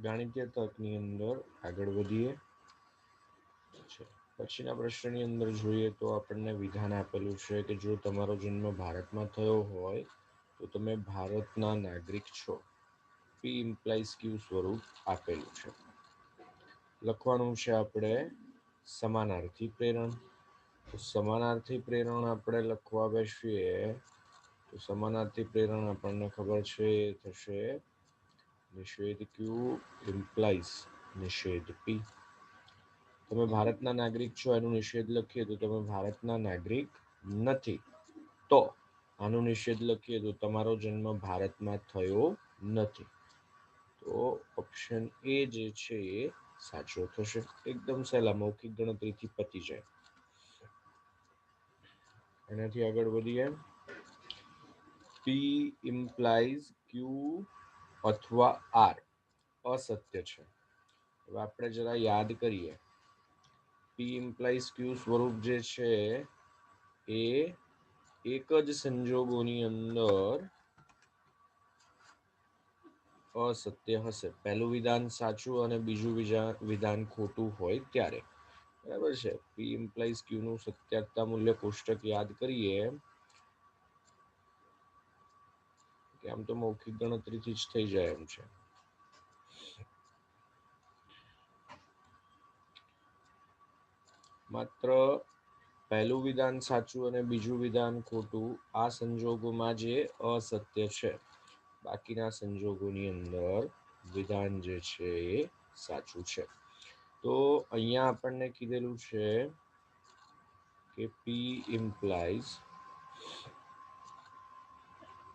ગાણિતીય તર્કની અંદર આગળ વધીએ છે પછીના પ્રશ્નની અંદર જોઈએ તો આપણને વિધાન આપેલું છે કે જો તમારો જન્મ ભારતમાં થયો હોય તો તમે ભારતના નાગરિક છો. પી ઇમ્પ્લાઇઝ ક્યુ સ્વરૂપ આપેલું છે. લખવાનું છે આપણે સમાનાર્થી પ્રેરણ. તો સમાનાર્થી પ્રેરણ આપણે લખવા બેસીએ તો સમાનાર્થી પ્રેરણ આપણને ખબર છે એ થશે નિષેધ ક્યુ ઇમ્પ્લાઇઝ નિષેધ પી. તમે ભારતના નાગરિક છો એનું નિષેધ લખીએ તો તમે ભારતના નાગરિક નથી. તો આનો નિષેધ લખીએ તો તમારો જન્મ ભારતમાં થયો નથી. તો ઓપ્શન એ જે છે એ સાચો થશે. એકદમ સહેલા મૌખિક ગણતરીથી પતી જાય. એનાથી આગળ વધીએ. પી ઇમ્પ્લાઇઝ ક્યુ અથવા આર અસત્ય છે. હવે આપણે જરા યાદ કરીએ. પી ઇમ્પ્લાઇઝ ક્યુ સ્વરૂપ જે છે એ એક જ સંજોગોની અંદર અસત્ય હશે. પહેલું વિધાન સાચું અને બીજું વિધાન ખોટું હોય ત્યારે. બરાબર છે. પી ઇમ્પ્લાઇઝ ક્યુ નું સત્યાકતા મૂલ્ય કોષ્ટક યાદ કરીએ કે આમ તો મૌખિક ગણતરીથી જ થઈ જાય એમ છે. માત્ર પહેલું વિધાન સાચું અને બીજું વિધાન ખોટું આ સંજોગોમાં જે અસત્ય છે. બાકીના સંજોગોની અંદર વિધાન જે છે એ સાચું છે. તો અહીંયા આપણને કીધેલું છે કે પી ઇમ્પ્લાઇઝ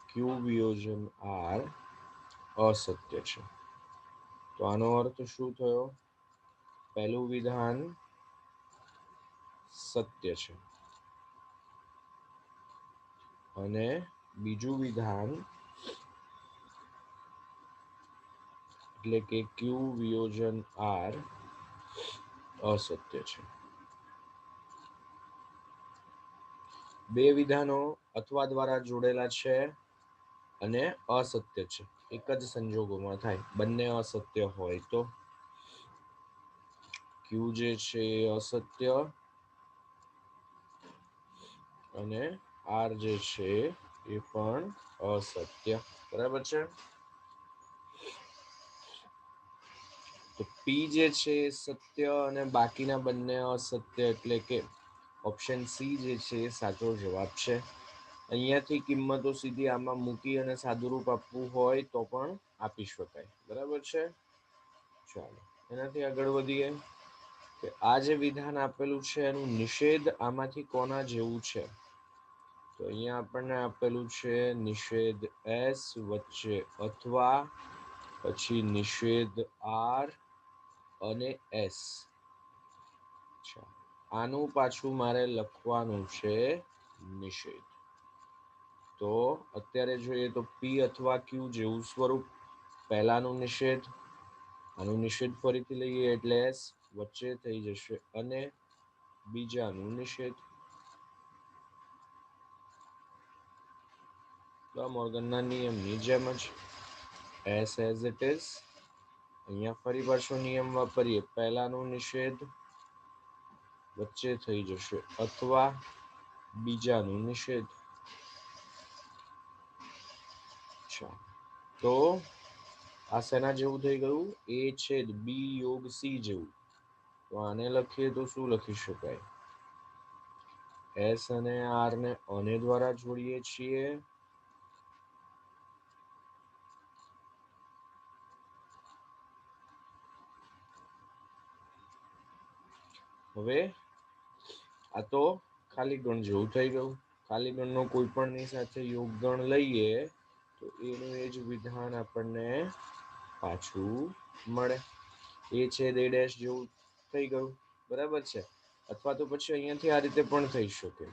ક્યુ વિયોજન આર અસત્ય છે. તો આનો અર્થ શું થયો? પહેલું વિધાન સત્ય છે અને બીજું વિધાન એટલે કે ક્યુ વિયોજન આર અસત્ય છે. બે વિધાનો અથવા દ્વારા જોડેલા છે અને અસત્ય છે. એક જ સંજોગોમાં થાય. બંને અસત્ય હોય તો ક્યુ જે છે એ અસત્ય અને આર જે છે એ પણ અસત્ય. બરાબર છે. તો પી જે છે એ સત્ય અને બાકીના બંને અસત્ય એટલે કે ઓપ્શન સી જે છે એ સાચો જવાબ છે. અહીંયાથી કિંમતો સીધી આમાં મૂકી અને સાદુરૂપ આપવું હોય તો પણ આપી શકાય. બરાબર છે. ચાલો એનાથી આગળ વધીએ કે આ જે વિધાન આપેલું છે એનું નિષેધ આમાંથી કોના જેવું છે? તો અહીંયા આપણને આપેલું છે નિષેધ એસ વચ્ચે અથવા પછી નિષેધ આર અને એસ. આનું પાછું મારે લખવાનું છે નિષેધ. તો અત્યારે જોઈએ તો પી અથવા ક્યુ જેવું સ્વરૂપ. પહેલાનું નિષેધ, આનું નિષેધ ફરીથી લઈએ એટલે એસ વચ્ચે થઈ જશે અને બીજાનું નિષેધ. મોર્ગનના નિયમની જેમ જ એસ એઝ ઇટ ઇઝ. અહીંયા ફરી પાછો નિયમ વાપરીએ. પહેલાનું નિષેધ વચ્ચે થઈ જશે અથવા બીજાનું નિષેધ. તો આ શેના જેવું થઈ ગયું? એ છેદ બી યોગ સી જેવું. તો આને લખીએ તો શું લખી શકાય? એસ અને આર ને અને દ્વારા જોડીએ છીએ હવે આ તો ખાલી ગણ જેવું થઈ ગયું. ખાલી ગણનો કોઈ પણની સાથે યોગગણ લઈએ તો એનું એ જ વિધાન આપણને પાછું મળે. એ છેદ એ ડેશ જેવું થઈ ગયું. બરાબર છે. અથવા તો પછી અહીંયાથી આ રીતે પણ થઈ શકે.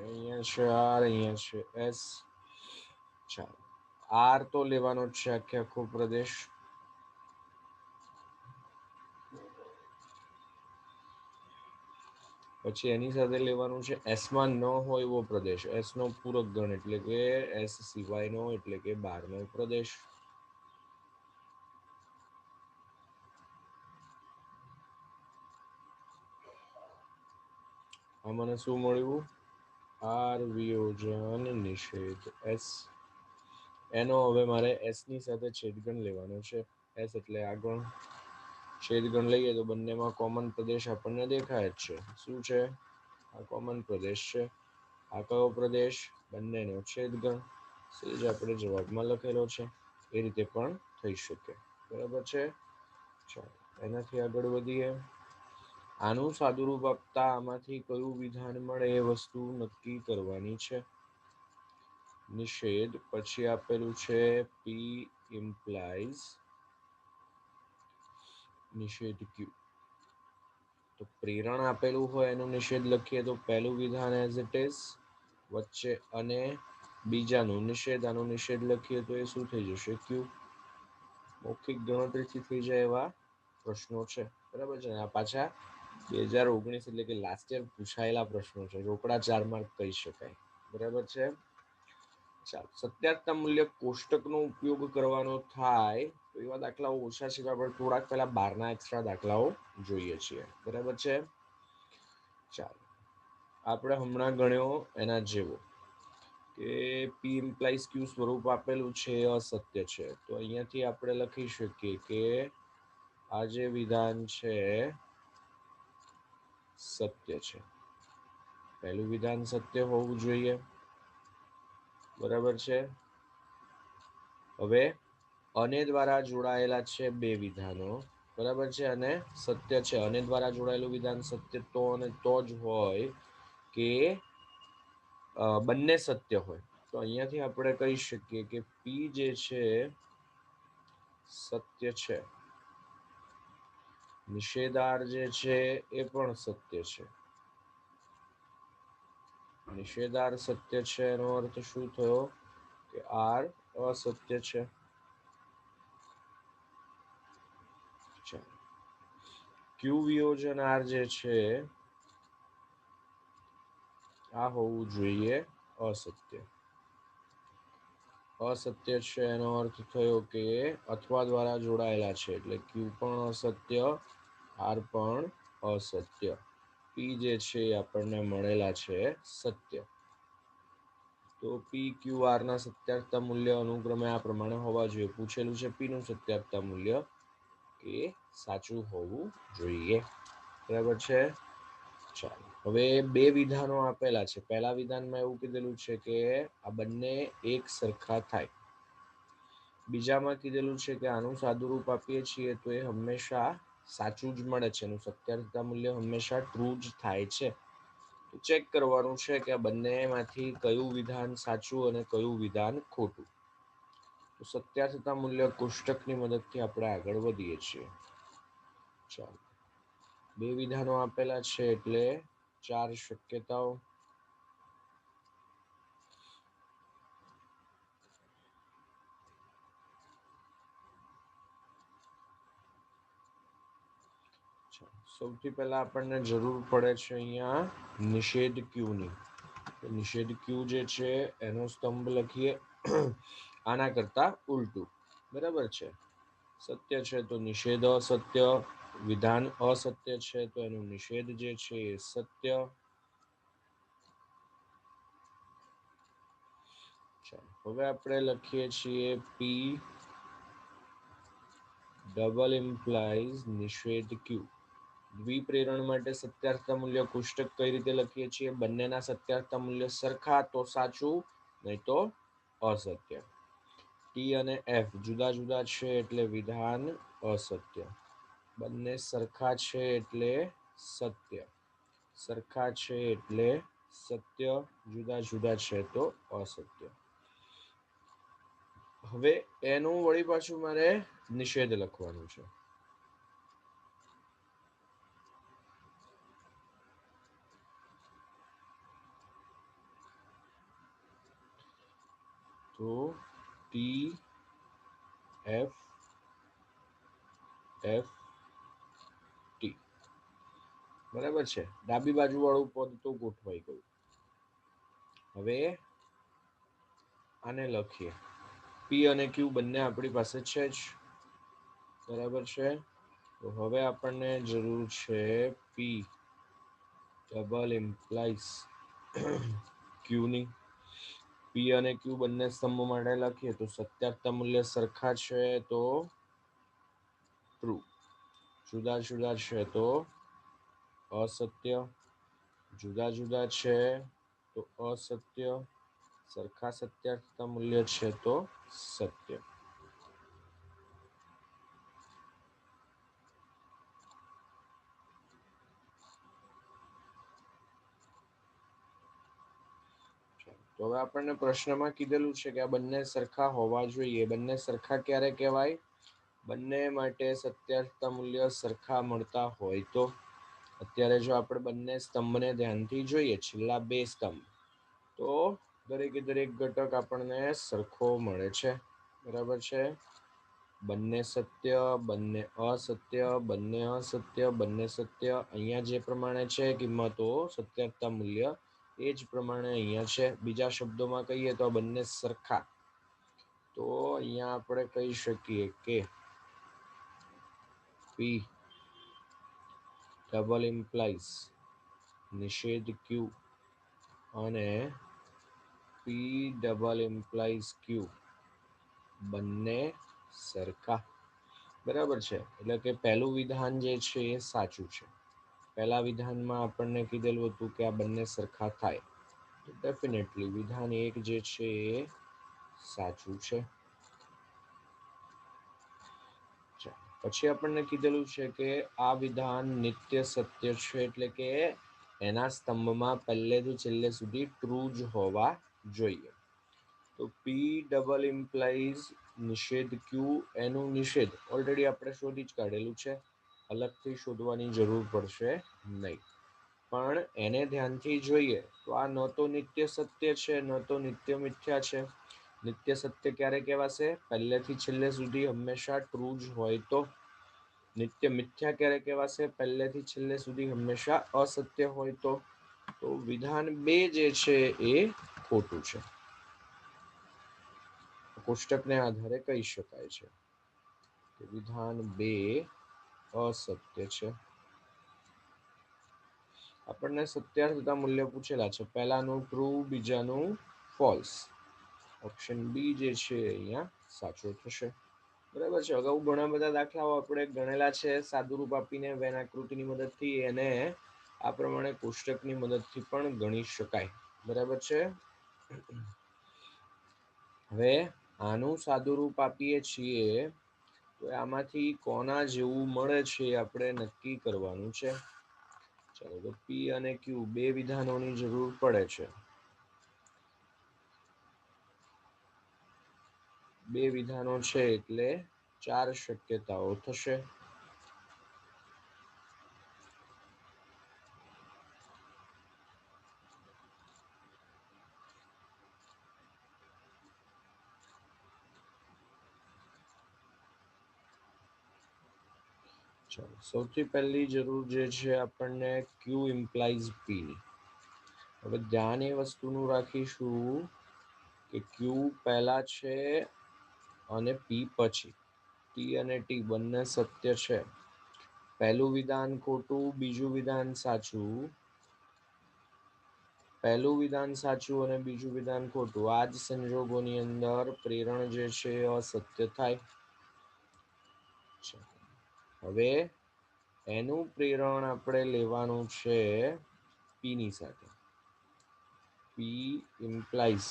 અહીંયા છે આર, અહીંયા છે એસ. ચાલો આર તો લેવાનો જ છે આખે આખો પ્રદેશ. પછી એની સાથે લેવાનું છે એસ માં ન હોય એવો પ્રદેશ, એસ નો પૂરક ગણ એટલે કે એસ સિવાયનો એટલે કે બહારનો પ્રદેશ. આ મને શું મળ્યું? આર વિયોજન નિષેધ એસ. એનો હવે મારે એસ ની સાથે છેદગણ લેવાનો છે. એસ એટલે આ ગણ, છેદગણ લઈએ તો બંનેમાં કોમન પ્રદેશ આપણને દેખાય જ છે. શું છે? આ કોમન પ્રદેશ છે. આ કયો પ્રદેશ? બંનેનો છેદગણ. સેજ આપણે જવાબમાં લખેલો છે. એ રીતે પણ થઈ શકે. બરાબર છે. ચાલો એનાથી આગળ વધીએ. આનું સાદુરૂપ આપતા આમાંથી કયું વિધાન મળે એ વસ્તુ નક્કી કરવાની છે. નિષેધ પછી આપેલું છે પી ઇમ્પ્લાઇઝ નિષેધ ક્યુ. તો પ્રેરણ આપેલું હોય એનું નિષેધ લખીએ તો પહેલું વિધાન એઝ ઇટ ઇઝ, વચ્ચે અને બીજાનું નિષેધ, આનું નિષેધ લખીએ તો એ શું થઈ જશે? ક્યુ. મૌખિક ગણતરીથી થઈ જાય એવા પ્રશ્નો છે. બરાબર છે. આ પાછા 2019 એટલે કે લાસ્ટ યર પૂછાયેલા પ્રશ્નો છે. રોકડા 4 માર્ક કહી શકાય. બરાબર છે. ચાલો, સત્યાર્થતા મૂલ્ય કોષ્ટકનો ઉપયોગ કરવાનો થાય તો એવા દાખલાઓ ઓછા છે. આપણે થોડાક પહેલા 12ના એક્સ્ટ્રા દાખલાઓ જોઈએ છીએ. બરાબર છે. ચાલો આપણે હમણાં ગણ્યો એના જેવો કે પી ઇમ્પ્લાઇઝ ક્યુ સ્વરૂપ આપેલું છે એ અસત્ય છે. તો અહીંયાથી આપણે લખી શકીએ કે આ જે વિધાન છે સત્ય છે. પહેલું વિધાન સત્ય હોવું જોઈએ. બરાબર છે. હવે અને દ્વારા જોડાયેલા છે બે વિધાનો. બરાબર છે. અને સત્ય છે. અને દ્વારા જોડાયેલું વિધાન સત્ય તો અને તો જ હોય કે બંને સત્ય હોય. તો અહીંયાથી આપણે કહી શકીએ કે પી જે છે સત્ય છે. નિષેધાર જે છે એ પણ સત્ય છે. નિષેધાર સત્ય છે એનો અર્થ શું થયો? કે આર અસત્ય છે. ક્યુ વિયોજન આર જે છે આ હોવું જોઈએ અસત્ય. અસત્ય છે એનો અર્થ થયો કે અથવા દ્વારા જોડાયેલા છે એટલે ક્યુ પણ અસત્ય, આર પણ અસત્ય. પી જે છે આપણને મળેલા છે સત્ય. તો પી ક્યુ આર ના સત્યાર્થતા મૂલ્ય અનુક્રમે આ પ્રમાણે હોવા જોઈએ. પૂછેલું છે પી નું સત્યાર્થતા મૂલ્ય કે સાચું હોવું જોઈએ. બરાબર છે. ચાલો હવે બે વિધાનો આપેલા છે. પહેલા વિધાનમાં એવું કીધેલું છે કે આ બંને એક સરખા થાય. બીજામાં કીધેલું છે કે આનું સાદુરૂપ આપીએ છીએ તો એ હંમેશા સાચું જ મળે છે. એનું સત્યાર્થતા મૂલ્ય હંમેશા ટ્રુ જ થાય છે. તો ચેક કરવાનું છે કે આ બંનેમાંથી કયું વિધાન સાચું અને કયું વિધાન ખોટું. તો સત્યાર્થતા મૂલ્ય કોષ્ટકની મદદથી આપણે આગળ વધીએ છીએ. ચાલો બે વિધાનો આપેલા છે એટલે 4 શક્યતાઓ. સૌથી પહેલા આપણને જરૂર પડે છે અહીંયા નિષેધ ક્યુ ની. નિષેધ ક્યુ જે છે એનો સ્તંભ લખીએ આના કરતા ઉલટું. બરાબર છે. સત્ય છે તો નિષેધ અસત્ય, વિધાન અસત્ય છે તો એનું નિષેધ જે છે એ સત્ય. હવે આપણે લખીએ છીએ પી ડબલ ઇમ્પ્લાઇઝ નિષેધ ક્યુ. દ્વિપ્રેરણ માટે સત્યાર્થતા મૂલ્ય કોષ્ટક કઈ રીતે લખીએ છીએ? બંનેના સત્યાર્થતા મૂલ્ય સરખા તો સાચું, નહીં તો અસત્ય. ટી અને એફ જુદા જુદા છે એટલે વિધાન અસત્ય. બંને સરખા છે એટલે સત્ય. સરખા છે એટલે સત્ય, જુદા જુદા છે તો અસત્ય. હવે એનું વળી પાછું મારે નિષેધ લખવાનું છે. તો ટી એફ એફ ટી. બરાબર છે, ડાબી બાજુ વાળું પદ તો ગોઠવાઈ ગયું. હવે આને લખીએ, પી અને ક્યુ બંને આપણી પાસે છે જ, બરાબર છે. તો હવે આપણને જરૂર છે પી ડબલ ઇમ્પ્લાઇઝ ક્યુ ની. પી અને ક્યુ બંને સ્તંભ માટે લખીએ તો સત્યાર્થ મૂલ્ય સરખા છે તો ટ્રુ, જુદા જુદા છે તો અસત્ય, જુદા જુદા છે તો અસત્ય, સરખા સત્યાર્થતા મૂલ્ય છે તો સત્ય. તો હવે આપણને પ્રશ્નમાં કીધેલું છે કે આ બંને સરખા હોવા જોઈએ. બંને સરખા ક્યારે કહેવાય? બંને માટે સત્યાર્થતા મૂલ્ય સરખા મળતા હોય તો. અત્યારે જો આપણે બંને સ્તંભને ધ્યાનથી જોઈએ, છેલ્લા બે સ્તંભ, તો દરેકે દરેક ઘટક આપણને સરખો મળે છે, બરાબર છે. બંને સત્ય, બંને અસત્ય, બંને અસત્ય, બંને સત્ય. અહીંયા જે પ્રમાણે છે કિંમતો સત્યાર્થતા મૂલ્ય, એ જ પ્રમાણે અહીંયા છે. બીજા શબ્દોમાં કહીએ તો આ બંને સરખા. તો અહીંયા આપણે કહી શકીએ કે પી ડબલ ઇમ્પ્લાઇઝ નિષેધ ક્યુ અને પી ડબલ ઇમ્પ્લાઇઝ ક્યુ બંને સરખા, બરાબર છે. એટલે કે પહેલું વિધાન જે છે એ સાચું છે. પહેલા વિધાનમાં આપણને કીધેલું હતું કે આ બંને સરખા થાય, તો ડેફિનેટલી વિધાન એક જે છે એ સાચું છે. પછી આપણને કીધેલું છે કે આ વિધાન નિત્ય સત્ય છે, એટલે કે એના સ્તંભમાં પહેલેથી છેલ્લે સુધી ટ્રુ જ હોવા જોઈએ. તો પી ડબલ ઇમ્પ્લાઇઝ નિષેધ ક્યુ, એનું નિષેધ ઓલરેડી આપણે શોધી જ કાઢેલું છે, અલગથી શોધવાની જરૂર પડશે નહીં. પણ એને ધ્યાનથી જોઈએ તો આ ન તો નિત્ય સત્ય છે, ન તો નિત્ય મિથ્યા છે. નિત્ય સત્ય ક્યારે કહેવાશે? પહેલેથી છેલ્લે સુધી હંમેશા ટ્રુ જ હોય તો. નિત્ય મિથ્યા ક્યારે કહેવાશે? પહેલેથી છેલ્લે સુધી હંમેશા અસત્ય હોય તો. તો વિધાન બે જે છે એ ખોટું છે. કોષ્ટકને આધારે કહી શકાય છે કે વિધાન બે અસત્ય છે. આપણને સત્યાર્થતા મૂલ્ય પૂછેલા છે, પહેલાનું ટ્રુ, બીજાનું ફોલ્સ. ઓપ્શન બી જે છે અહીંયા સાચો થશે, બરાબર છે. અગાઉ ઘણા બધા દાખલાઓ આપણે ગણેલા છે સાદુરૂપ આપીને વેન આકૃતિની મદદથી, એને આ પ્રમાણે કોષ્ટકની મદદથી પણ ગણી શકાય, બરાબર છે. હવે આનું સાદુરૂપ આપીએ છીએ તો આમાંથી કોના જેવું મળે છે આપણે નક્કી કરવાનું છે. ચાલો, તો પી અને ક્યુ બે વિધાનોની જરૂર પડે છે. બે વિધાનો છે એટલે ચાર શક્યતાઓ થશે. ચાલો, સૌથી પહેલી જરૂર જે છે આપણને ક્યુ ઇમ્પ્લાઇઝ પી ની. હવે ધ્યાન એ વસ્તુનું રાખીશું કે ક્યુ પહેલા છે અને પી પછી. ટી અને ટી બંને સત્ય છે. પહેલું વિધાન ખોટું, બીજું વિધાન સાચું. પહેલું વિધાન સાચું અને બીજું વિધાન ખોટું. આ જ સંજોગોની અંદર પ્રેરણ જે છે અસત્ય થાય. હવે એનું પ્રેરણ આપણે લેવાનું છે પી ની સાથે. પી ઇમ્પ્લાઇઝ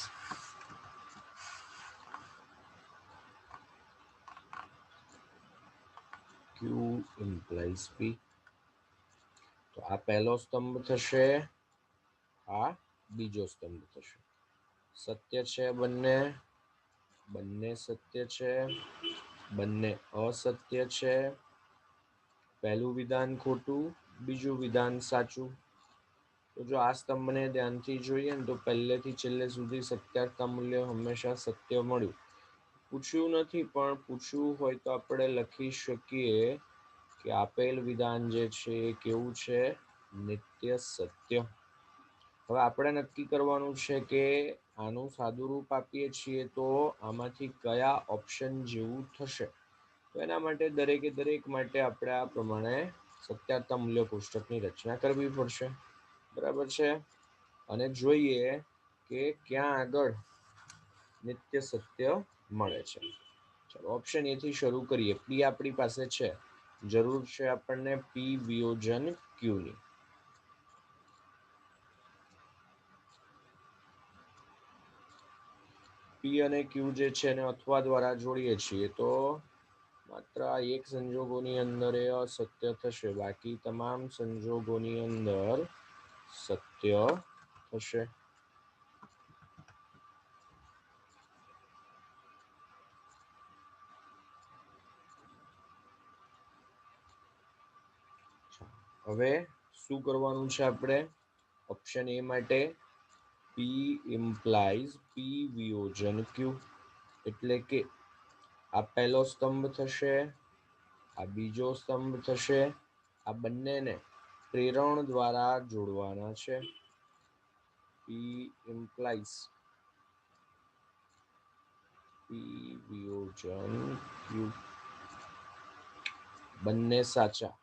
ક્યુ ઇમ્પ્લાઇઝ પી. તો આ પહેલો સ્તંભ થશે, આ બીજો સ્તંભ થશે. સત્ય છે બંને, બંને સત્ય છે, બંને અસત્ય છે. પહેલું વિધાન ખોટું, બીજું વિધાન સાચું. તો જો આ સ્તંભને ધ્યાનથી જોઈએ ને તો પહેલેથી છેલ્લે સુધી સત્યાર્થતા મૂલ્ય હંમેશા સત્ય મળ્યું. પૂછ્યું નથી, પણ પૂછવું હોય તો આપણે લખી શકીએ કે આપેલ વિધાન જે છે એ કેવું છે? નિત્ય સત્ય. હવે આપણે નક્કી કરવાનું છે કે આનું સાદુરૂપ આપીએ છીએ તો આમાંથી કયા ઓપ્શન જેવું થશે. તો એના માટે દરેકે દરેક માટે આપણે આ પ્રમાણે સત્યાર્થ મૂલ્ય કોષ્ટકની રચના કરવી પડશે. બરાબર છે. અને જોઈએ કે ક્યાં આગળ નિત્ય સત્ય મળે છે. ચલો ઓપ્શન એ થી શરૂ કરીએ. પી આપણી પાસે છે, જરૂર છે આપણને પી વિયોજન ક્યુ ની. પી અને ક્યુ જે છે એને અથવા દ્વારા જોડીએ છીએ તો માત્ર આ એક સંજોગોની અંદર એ અસત્ય થશે, બાકી તમામ સંજોગોની અંદર સત્ય થશે. હવે શું કરવાનું છે આપણે? ઓપ્શન એ માટે પી ઇમ્પ્લાઇઝ પી વિયોજન ક્યુ, એટલે કે આ પહેલો સ્તંભ થશે, આ બીજો સ્તંભ થશે. આ બંનેને પ્રેરણ દ્વારા જોડવાના છે. પી ઇમ્પ્લાઇઝ પી વિયોજન ક્યુ, બંને સાચા,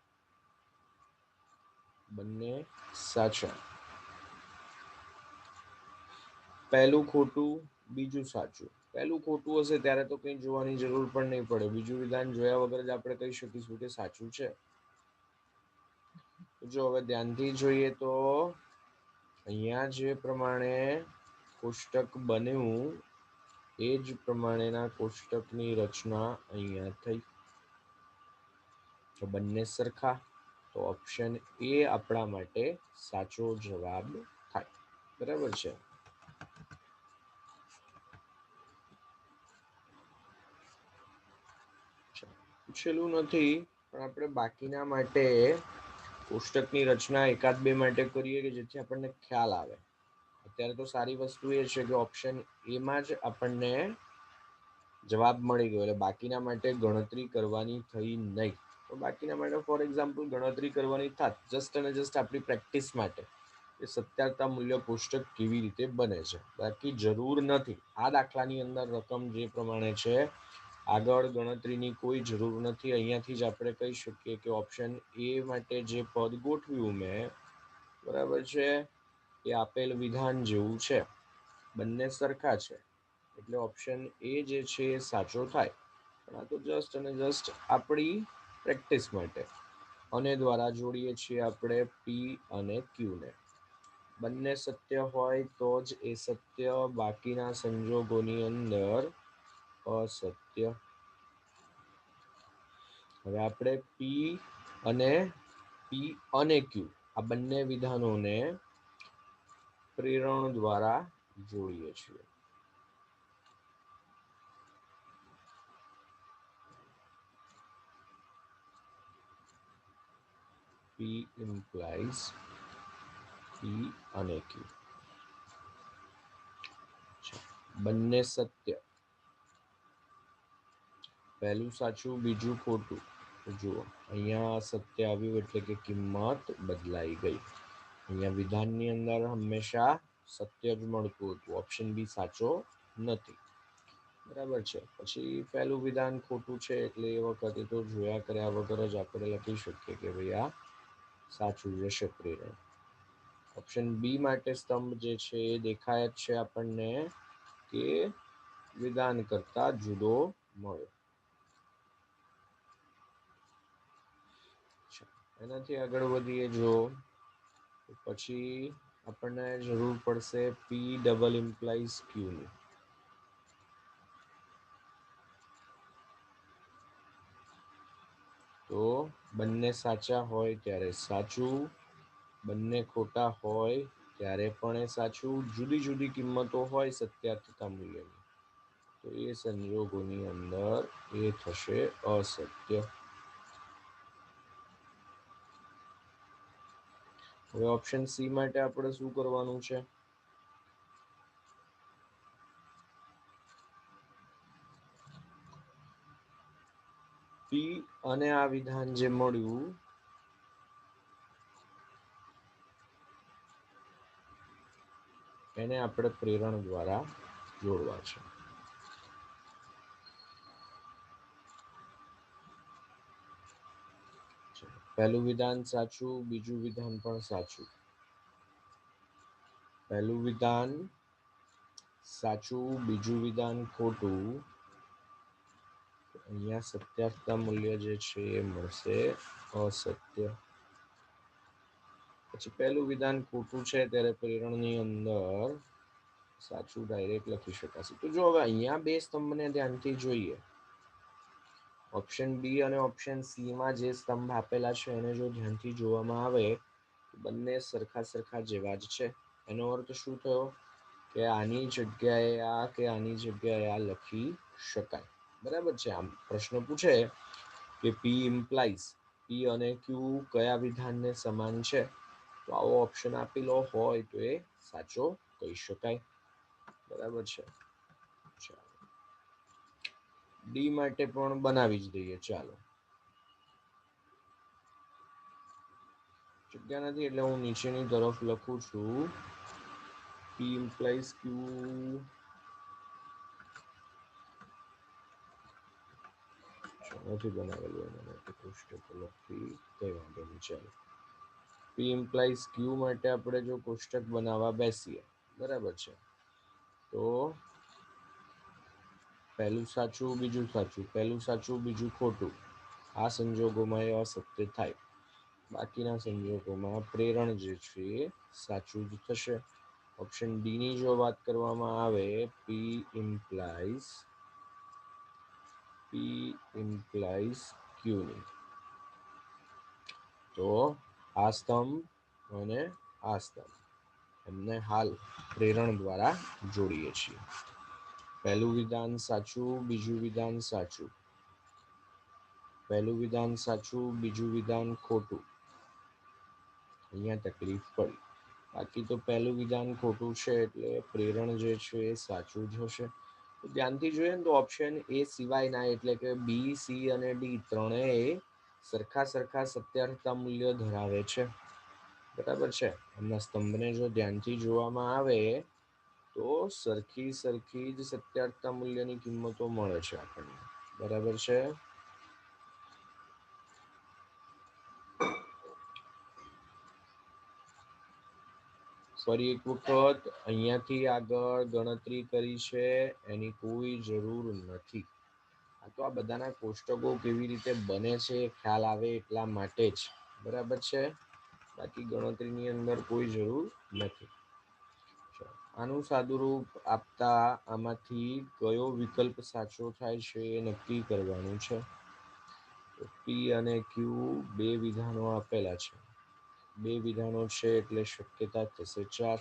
બંને સાચા. પહેલું ખોટું, બીજું સાચું. પહેલું ખોટું હશે ત્યારે તો કંઈ જોવાની જરૂર પણ નહીં પડે. બીજું વિધાન જોયા વગર જ આપણે કહી શકીશું કે સાચું છે. જો હવે ધ્યાનથી જોઈએ તો અહીંયા જે પ્રમાણે કોષ્ટક બન્યું એ જ પ્રમાણેના કોષ્ટકની રચના અહીંયા થઈ. તો બંને સરખા, તો ઓપ્શન એ આપણા માટે સાચો જવાબ થાય. બરાબર છે. પૂછેલું નથી પણ આપણે બાકીના માટે કોષ્ટકની રચના એકાદ બે માટે કરીએ કે જેથી આપણને ખ્યાલ આવે. અત્યારે તો સારી વસ્તુ એ છે કે ઓપ્શન એમાં જ આપણને જવાબ મળી ગયો, એટલે બાકીના માટે ગણતરી કરવાની થઈ નહીં. તો બાકીના માટે ફોર એક્ઝામ્પલ ગણતરી કરવાની થાત જસ્ટ અને જસ્ટ આપણી પ્રેક્ટિસ માટે એ સત્યાર્થ મૂલ્ય કોષ્ટક કેવી રીતે બને છે, બાકી જરૂર નથી. આ દાખલાની અંદર રકમ જે પ્રમાણે છે આગળ ગણતરીની કોઈ જરૂર નથી. અહીંયાથી જ આપણે કહી શકીએ કે ઓપ્શન એ માટે જે પદ ગોઠવ્યું મેં, બરાબર છે, એ આપેલ વિધાન જેવું છે. બંને સરખા છે એટલે ઓપ્શન એ જે છે એ સાચો થાય. પણ આ તો જસ્ટ અને જસ્ટ આપણી પ્રેક્ટિસ માટે. અને દ્વારા જોડીએ છીએ આપણે પી અને ક્યુ ને. બંને સત્ય હોય તો જ એ સત્ય, બાકીના સંજોગોની અંદર અસત્ય. હવે આપણે પી અને ક્યુ આ બંને વિધાનોને પ્રેરણ દ્વારા જોડીએ છીએ. P implies P અને Q. બંને સત્ય, પહેલું સાચું બીજું ખોટું. જુઓ અહીંયા સત્ય આવ્યું એટલે કે કિંમત બદલાઈ ગઈ. અહીંયા વિધાનની અંદર હંમેશા સત્ય જ મળતું હતું. ઓપ્શન બી સાચો નથી. બરાબર છે. પછી પહેલું વિધાન ખોટું છે એટલે એ વખતે તો જોયા કર્યા વગર જ આપણે લખી શકીએ કે ભાઈ આ સાચું જશે પ્રેરણ. ઓપ્શન બી માટે સ્તંભ જે છે એ દેખાય જ છે આપણને કે વિધાન કરતા જુદો મળ્યો. એનાથી આગળ વધીએ જો પછી આપણને જરૂર પડશે પી ડબલ ઇમ્પ્લાઇઝ ક્યુ ની. તો બંને સાચા હોય ત્યારે સાચું, બંને ખોટા હોય ત્યારે પણ એ સાચું. જુદી જુદી કિંમતો હોય સત્યાર્થતા મૂલ્યની તો એ સંજોગોની અંદર એ થશે અસત્ય. હવે ઓપ્શન સી માટે આપણે શું કરવાનું છે? પી અને આ વિધાન જે મળ્યું એને આપણે પ્રેરણ દ્વારા જોડવા છે. પહેલું વિધાન સાચું, બીજું વિધાન પણ સાચું. પહેલું વિધાન સાચું, બીજું વિધાન ખોટું. અહીંયા સત્યાર્થતા મૂલ્ય જે છે એ મળશે અસત્ય. પછી પહેલું વિધાન ખોટું છે ત્યારે પ્રેરણની અંદર સાચું ડાયરેક્ટ લખી શકાશે. તો જો હવે અહીંયા બે સ્તંભને ધ્યાનથી જોઈએ. ઓપ્શન બી અને ઓપ્શન સી માં જે સ્તંભ આપેલા છે એને જો ધ્યાનથી જોવામાં આવે તો બંને સરખા સરખા જેવા જ છે. એનો અર્થ શું થયો કે આની જગ્યાએ આ કે આની જગ્યાએ આ લખી શકાય. બરાબર છે. આમ પ્રશ્ન પૂછે કે પી ઇમ્પ્લાઇઝ પી અને ક્યુ કયા વિધાનને સમાન છે, તો આવો ઓપ્શન આપેલો હોય તો એ સાચો કહી શકાય. બરાબર છે. ડી માટે પણ બનાવી જ દઈએ. ચાલો, જગ્યા નથી એટલે હું નીચેની તરફ લખું છું. પી ઇમ્પ્લાઇઝ ક્યુ નથી બનાવેલું એને કોષ્ટક લખી કઈ વાંધો નહીં. ચાલો, પી ઇમ્પ્લાઇઝ ક્યુ માટે આપણે જો કોષ્ટક બનાવવા બેસીએ, બરાબર છે, તો પહેલું સાચું, બીજું સાચું, પહેલું સાચું, બીજું ખોટું. આ સંજોગોમાં એ અસત્ય થાય. બાકીના સંજોગોમાં પ્રેરણ જે છે સાચું જ થશે. ઓપ્શન ડી ની જો વાત કરવામાં આવે, પી ઇમ્પ્લાઇઝ ક્યુની, તો આ સ્તંભ અને આ સ્તંભ એમને હાલ પ્રેરણ દ્વારા જોડીએ છીએ. પહેલું વિધાન સાચું, બીજું વિધાન સાચું. પહેલું વિધાન સાચું, બીજું વિધાન ખોટું. અહીંયા તકલીફ પડી. બાકી તો પહેલું વિધાન ખોટું છે એટલે પ્રેરણ જે છે એ સાચું જ હશે. તો ધ્યાનથી જોઈએ ને તો ઓપ્શન એ સિવાયના એટલે કે બી, સી અને ડી ત્રણેય સરખા સરખા સત્યાર્થતા મૂલ્ય ધરાવે છે. બરાબર છે. એમના સ્તંભને જો ધ્યાનથી જોવામાં આવે તો સરખી જ સત્યાર્થતા મૂલ્યની કિંમતો મળે છે આપણને. બરાબર છે. ફરી એક વખત અહીંયાથી આગળ ગણતરી કરી છે એની કોઈ જરૂર નથી. આ તો આ બધાના કોષ્ટકો કેવી રીતે બને છે ખ્યાલ આવે એટલા માટે જ. બરાબર છે. બાકી ગણતરીની અંદર કોઈ જરૂર નથી. આનું સાદુરૂપ આપતા આમાંથી કયો વિકલ્પ સાચો થાય છે એ નક્કી કરવાનું છે. પી અને ક્યુ બે વિધાનો આપેલા છે. બે વિધાનો છે એટલે શક્યતા થશે 4.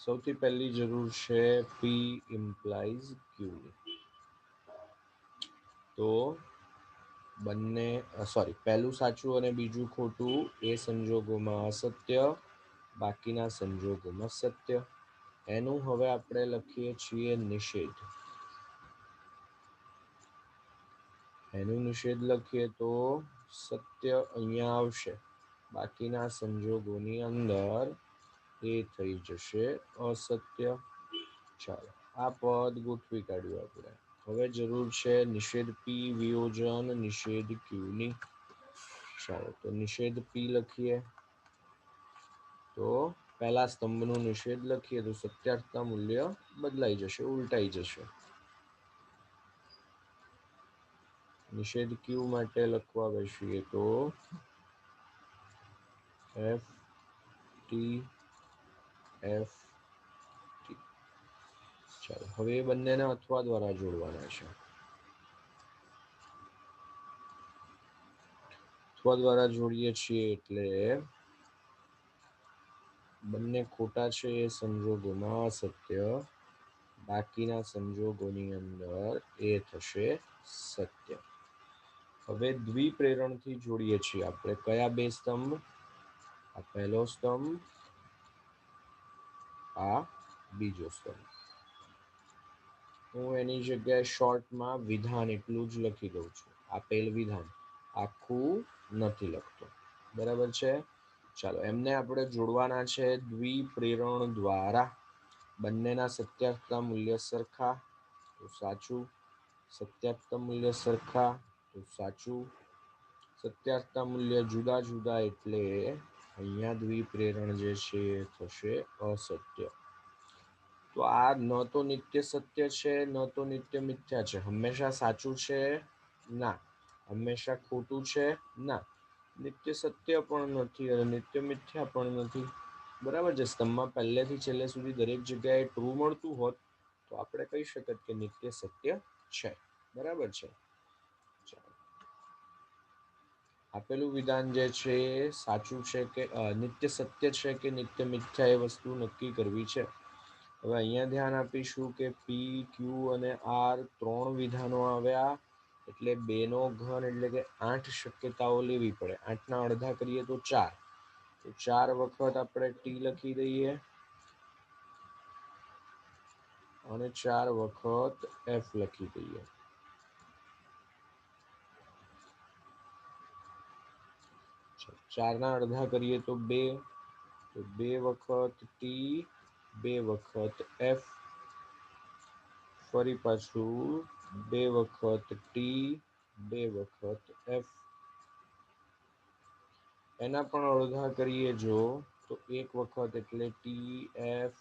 સૌથી પહેલી જરૂર છે પી ઇમ્પ્લાઇઝ ક્યુ. તો બંને પહેલું સાચું અને બીજું ખોટું એ સંજોગોમાં અસત્ય, બાકીના સંજોગોમાં સત્ય. એનું હવે આપણે લખીએ છીએ નિષેધ. એનું નિષેધ લખીએ તો સત્ય અહીંયા આવશે, બાકીના સંજોગોની અંદર એ થઈ જશે અસત્ય. ચાલો, આ પદ ગોઠવી કાઢ્યું આપણે. હવે જરૂર છે નિષેધ પી વિયોજન નિષેધ ક્યુ ની. ચાલો, તો નિષેધ પી લખીએ તો પહેલા સ્તંભનું નિષેધ લખીએ તો સત્યાર્થતા મૂલ્ય બદલાઈ જશે, ઉલટાઈ જશે. નિષેધ ક્યુ માટે લખવા બેસીએ તો એફ ટી એફ ટી. ચાલો, હવે એ બંનેને અથવા દ્વારા જોડવાના છે. અથવા દ્વારા જોડીએ છીએ એટલે બંને ખોટા છે એ સંજોગોમાં અસત્ય, બાકીના સંજોગોની અંદર એ થશે સત્ય. હવે દ્વિપ્રેરણથી જોડીએ છીએ આપણે. કયા બે સ્તંભ? આ પહેલો સ્તંભ, આ બીજો સ્તંભ. હું એની જગ્યાએ શોર્ટમાં વિધાન એટલું જ લખી દઉં છું. આપેલ વિધાન આખું નથી લખતો. બરાબર છે. ચાલો એમને આપણે જોડવાના છે દ્વિપ્રેરણ દ્વારા. બંનેના સત્યાર્થતા મૂલ્ય સરખા તો સાચું. સત્યાર્થતા મૂલ્ય સરખા તો સાચું. સત્યાર્થતા મૂલ્ય જુદા જુદા એટલે અહીંયા દ્વિપ્રેરણ જે છે એ થશે અસત્ય. તો આ ન તો નિત્ય સત્ય છે ન તો નિત્ય મિથ્યા છે. હંમેશા સાચું છે ના, હંમેશા ખોટું છે ના, નિત્ય સત્ય પણ નથી અને નિત્ય મિથ્યા પણ નથી. બરાબર છે. સ્તંભમાં પહેલેથી છેલ્લે સુધી દરેક જગ્યાએ ટ્રુ મળતું હોત તો આપણે કહી શકત કે નિત્ય સત્ય છે. બરાબર છે. આપેલું વિધાન જે છે એ સાચું છે કે નિત્ય સત્ય છે કે નિત્ય મિથ્યા એ વસ્તુ નક્કી કરવી છે. હવે અહીંયા ધ્યાન આપીશું કે પી, ક્યુ અને આર 3 વિધાનો આવ્યા એટલે 2 નો ઘન એટલે કે 8 શક્યતાઓ લેવી પડે. 8 ના અડધા કરીએ તો 4. તો 4 વખત આપણે ટી લખી દઈએ અને 4 વખત એફ લખી દઈએ. 4 ના અડધા કરીએ તો 2, તો 2 વખત ટી, 2 વખત એફ, ફરી પાછું 2 વખત ટી, 2 વખત એફ. એના પણ અડધા કરીએ જો તો 1 વખત એટલે T F,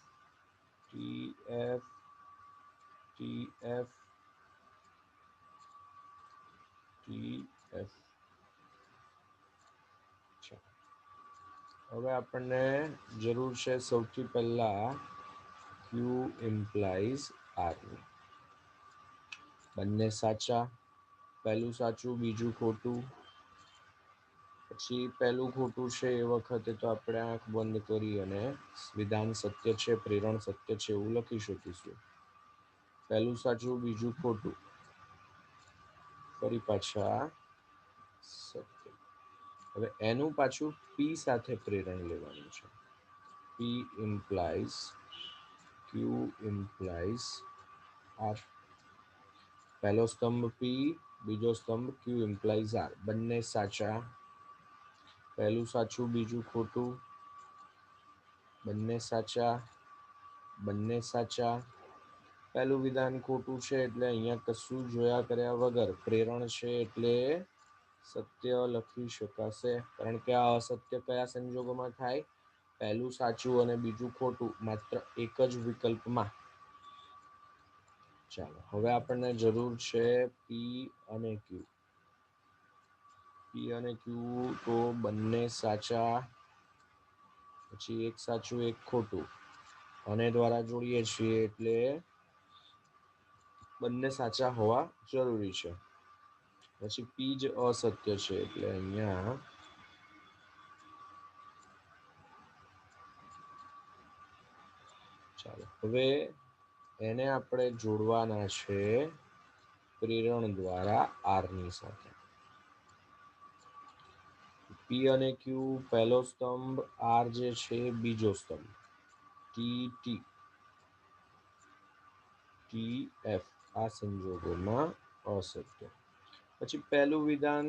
T F, T F, T F. હવે આપણને જરૂર છે સૌથી પહેલા ક્યુ ઇમ્પ્લાઇઝ આર ની. બંને સાચા. પહેલું સાચું બીજું ખોટું. પછી પહેલું ખોટું છે એ વખતે તો આપણે આંખ બંધ કરી અને વિધાન સત્ય છે, પ્રેરણ સત્ય છે એવું લખી શકીશું. પહેલું સાચું બીજું ખોટું. ફરી પાછા સત્ય. હવે એનું પાછું પી સાથે પ્રેરણ લેવાનું છે. પી ઇમ્પ્લાઇઝ ક્યુ ઇમ્પ્લાઇઝ આર. પહેલો સ્તંભ પી, બીજો સ્તંભ ક્યુ ઇમ્પ્લાઇઝ આર. બંને સાચા. પહેલું સાચું બીજું ખોટું. બંને સાચા. બંને સાચા. પહેલું વિધાન ખોટું છે એટલે અહીંયા કશું જોયા કર્યા વગર પ્રેરણ છે એટલે સત્ય લખી શકાશે. કારણ કે આ અસત્ય કયા સંજોગોમાં થાય? પહેલું સાચું અને બીજું ખોટું માત્ર એક જ વિકલ્પમાં. ચાલો હવે આપણને જરૂર છે પી અને ક્યુ. પી અને ક્યુ તો બંને સાચા. પછી એક સાચું એક ખોટું અને દ્વારા જોડીએ છીએ એટલે બંને સાચા હોવા જરૂરી છે. પછી પી જ અસત્ય છે એટલે અહીંયા ચાલો હવે એને આપણે જોડવાના છે પ્રેરણ દ્વારા આર ની સાથે. પી અને ક્યુ પહેલો સ્તંભ, આર જે છે બીજો સ્તંભ. ટી ટી, ટી એફ આ સંજોગોમાં અસત્ય. પછી પહેલું વિધાન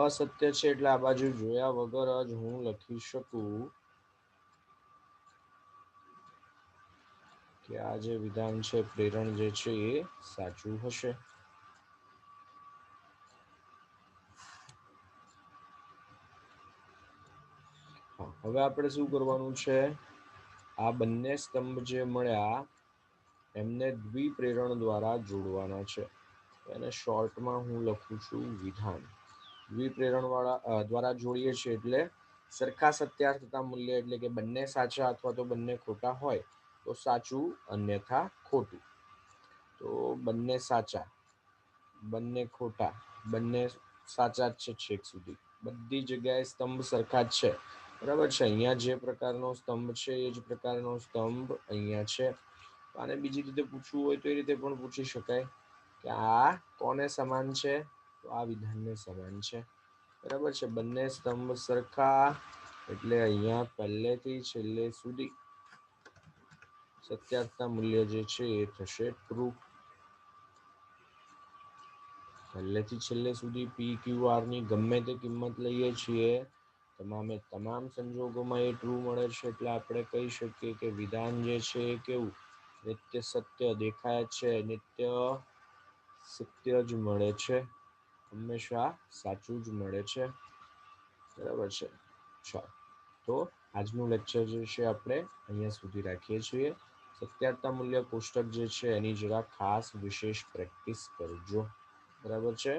અસત્ય છે એટલે આ બાજુ જોયા વગર જ હું લખી શકું કે આ જે વિધાન છે પ્રેરણ જે છે એ સાચું હશે. હવે આપણે શું કરવાનું છે? આ બંને સ્તંભ જે મળ્યા એમને દ્વિપ્રેરણ દ્વારા જોડવાના છે. એને શોર્ટમાં હું લખું છું વિધાન. દ્વિપ્રેરણ દ્વારા જોડીએ છીએ એટલે સરખા સત્યાર્થતા મૂલ્ય એટલે કે બંને સાચા અથવા તો બંને ખોટા હોય તો સાચું અન્યથા ખોટું. તો બંને સાચા, બંને ખોટા, બંને સાચા જ છે છેક સુધી. બધી જગ્યાએ સ્તંભ સરખા જ છે. બરાબર છે. અહીંયા જે પ્રકારનો સ્તંભ છે એ જ પ્રકારનો સ્તંભ અહીંયા છે. આને બીજી રીતે પૂછવું હોય તો એ રીતે પણ પૂછી શકાય કે આ કોને સમાન છે? તો આ વિધાનને સમાન છે. બરાબર છે. બંને સ્તંભ સરખા એટલે અહીંયા પહેલેથી છેલ્લે સુધી સત્યાર્થના મૂલ્ય જે છે એ થશે ટ્રુ. પહેલેથી છેલ્લે સુધી પી ક્યુ આર ની ગમે તે કિંમત લઈએ છીએ તમામ સંજોગોમાં એ ટ્રુ મળે છે, એટલે આપણે કહી શકીએ કે વિધાન જે છે એ કેવું નિત્ય સત્ય દેખાય છે, નિત્ય સત્ય જ મળે છે, હંમેશા સાચું જ મળે છે. બરાબર છે. ચાલો, તો આજનું લેક્ચર જે છે આપણે અહીંયા સુધી રાખીએ છીએ. સત્યાર્થતા મૂલ્ય કોષ્ટક જે છે એની જરા ખાસ વિશેષ પ્રેક્ટિસ કરજો. બરાબર છે.